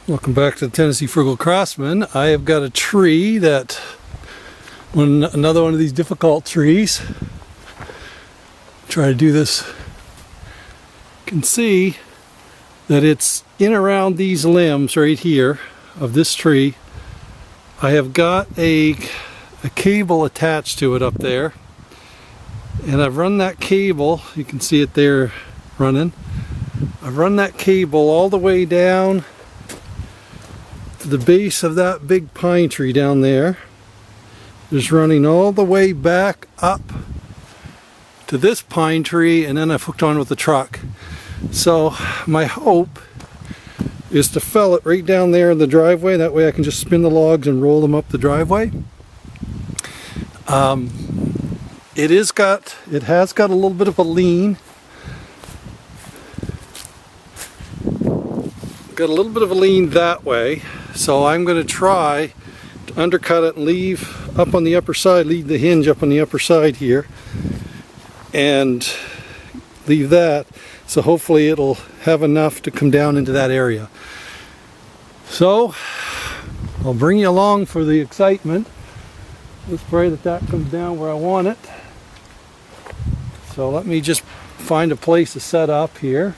Welcome back to the Tennessee Frugal Craftsman. I have got a tree that, another one of these difficult trees. Try to do this. You can see that it's in around these limbs right here of this tree. I have got a cable attached to it up there, and I've run that cable, you can see it there running. I've run that cable all the way down to the base of that big pine tree down there. Just running all the way back up to this pine tree, and then I've hooked on with the truck. So my hope is to fell it right down there in the driveway. That way I can just spin the logs and roll them up the driveway. It has got a little bit of a lean. Got a little bit of a lean that way, so I'm going to try to undercut it and leave up on the upper side, leave the hinge up on the upper side here, and leave that, so hopefully it'll have enough to come down into that area. So I'll bring you along for the excitement. Let's pray that that comes down where I want it. So let me just find a place to set up here.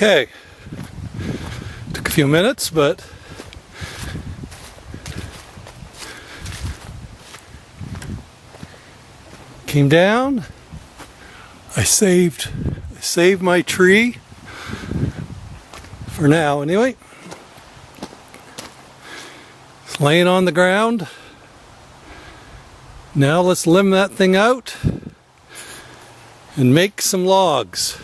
Okay, took a few minutes, but came down. I saved my tree for now anyway. It's laying on the ground. Now let's limb that thing out and make some logs.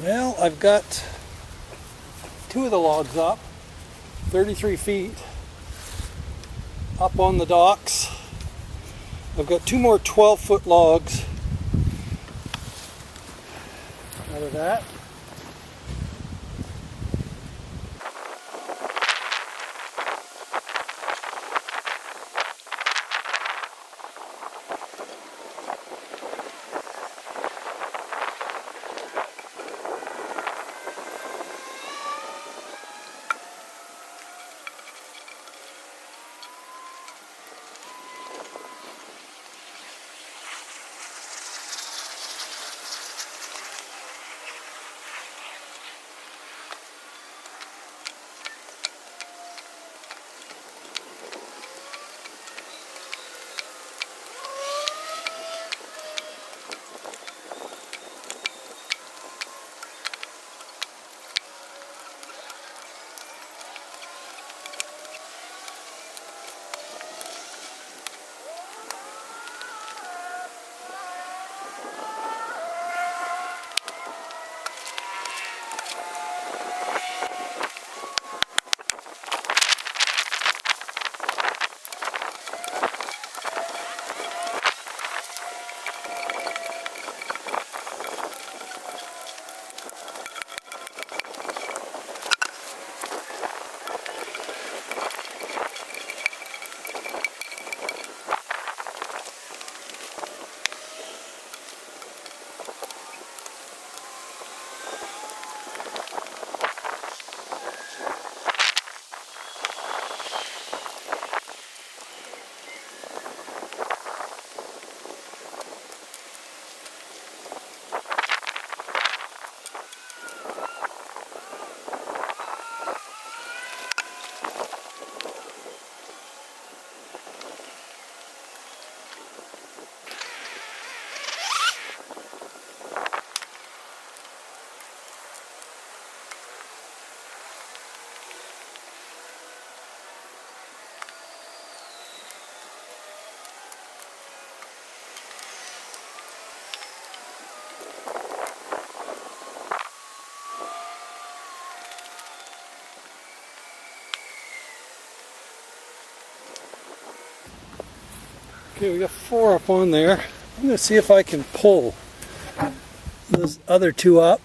Well, I've got 2 of the logs up, 33 feet up on the docks. I've got 2 more 12-foot logs out of that. Okay, we got 4 up on there. I'm going to see if I can pull those other 2 up.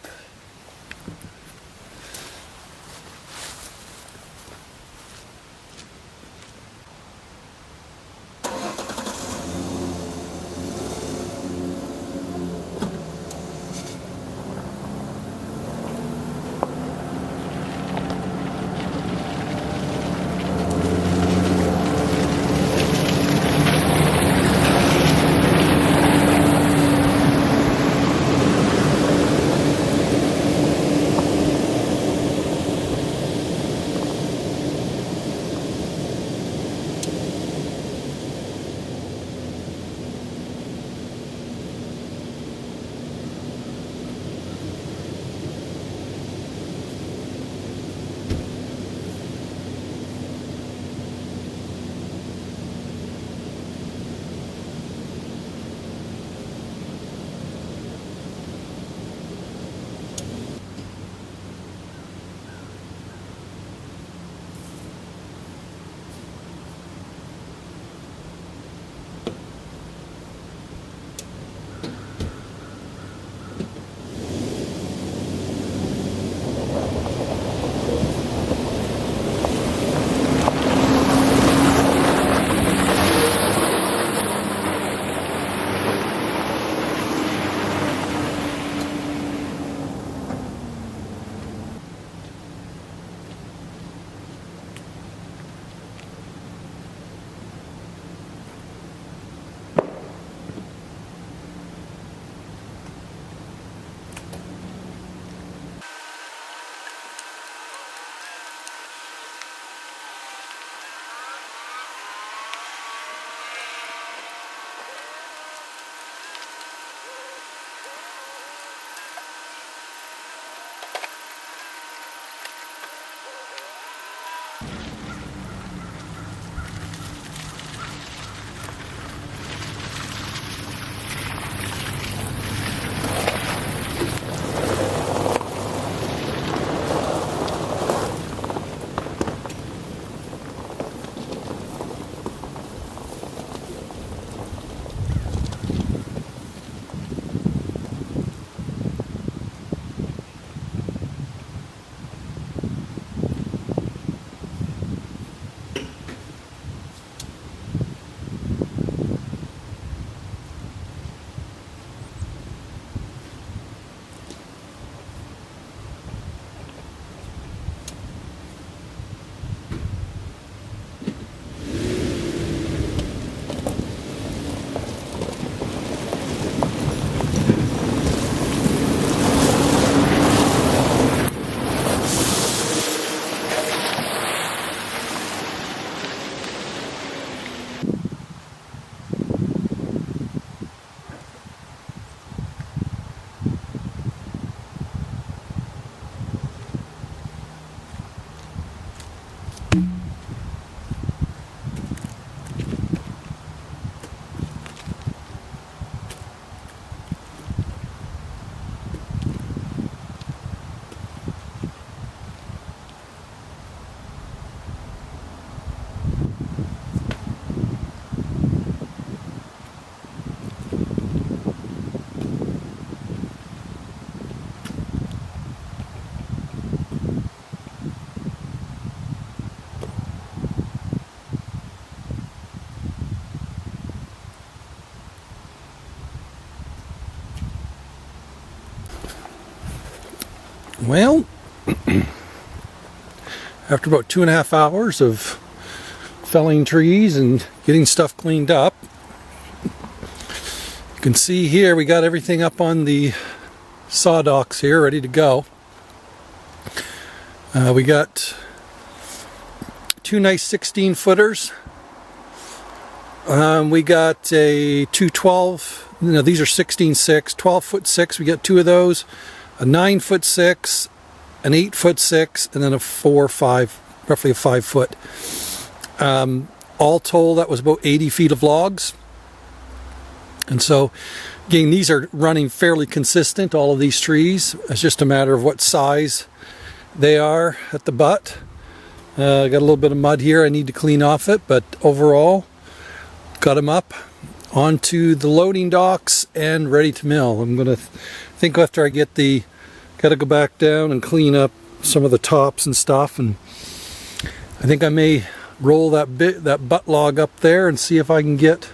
Well, after about 2.5 hours of felling trees and getting stuff cleaned up, you can see here we got everything up on the saw docks here ready to go. We got 2 nice 16 footers. We got a 212, no, these are 16.6, 12-foot 6, we got 2 of those, a 9-foot 6, an 8-foot 6, and then a 4-5, roughly a 5-foot. All told, that was about 80 feet of logs. And so, again, these are running fairly consistent, all of these trees. It's just a matter of what size they are at the butt. I got a little bit of mud here I need to clean off it, but overall, got them up onto the loading docks and ready to mill. I'm going to think after I get the, got to go back down and clean up some of the tops and stuff, and I think I may roll that butt log up there and see if I can get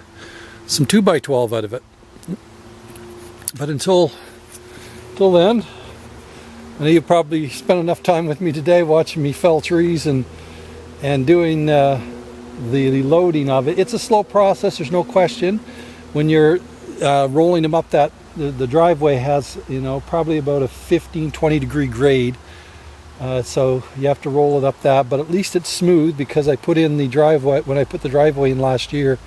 some 2x12 out of it. But until then, I know you've probably spent enough time with me today watching me fell trees and doing the loading of it. It's a slow process, there's no question. When you're rolling them up, the driveway has, you know, probably about a 15-20 degree grade, so you have to roll it up that, but at least it's smooth because I put in the driveway, when I put the driveway in last year,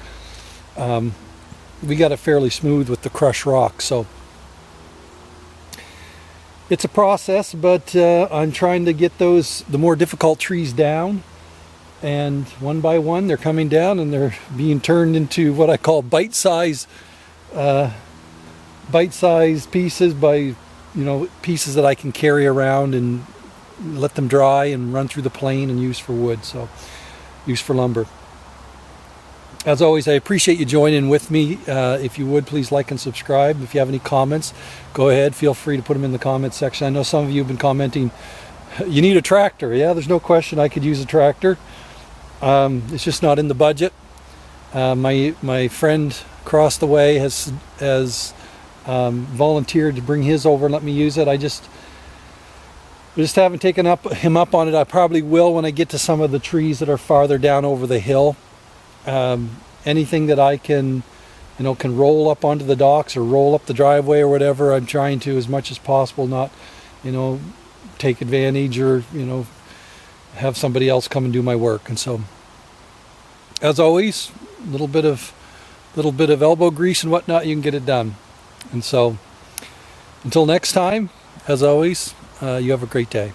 we got it fairly smooth with the crushed rock. So it's a process, but I'm trying to get the more difficult trees down, and one by one they're coming down and they're being turned into what I call bite-sized pieces, by, you know, pieces that I can carry around and let them dry and run through the plane and use for wood, so use for lumber. As always, I appreciate you joining with me. If you would, please like and subscribe. If you have any comments, go ahead, feel free to put them in the comments section. I know some of you have been commenting, you need a tractor. Yeah, there's no question I could use a tractor. It's just not in the budget. My friend across the way has volunteered to bring his over and let me use it. I just haven't taken him up on it. I probably will when I get to some of the trees that are farther down over the hill. Anything that I can roll up onto the docks or roll up the driveway or whatever, I'm trying to, as much as possible, not, take advantage or, have somebody else come and do my work. And so, as always, a little bit of elbow grease and whatnot, you can get it done. And so, until next time, as always, you have a great day.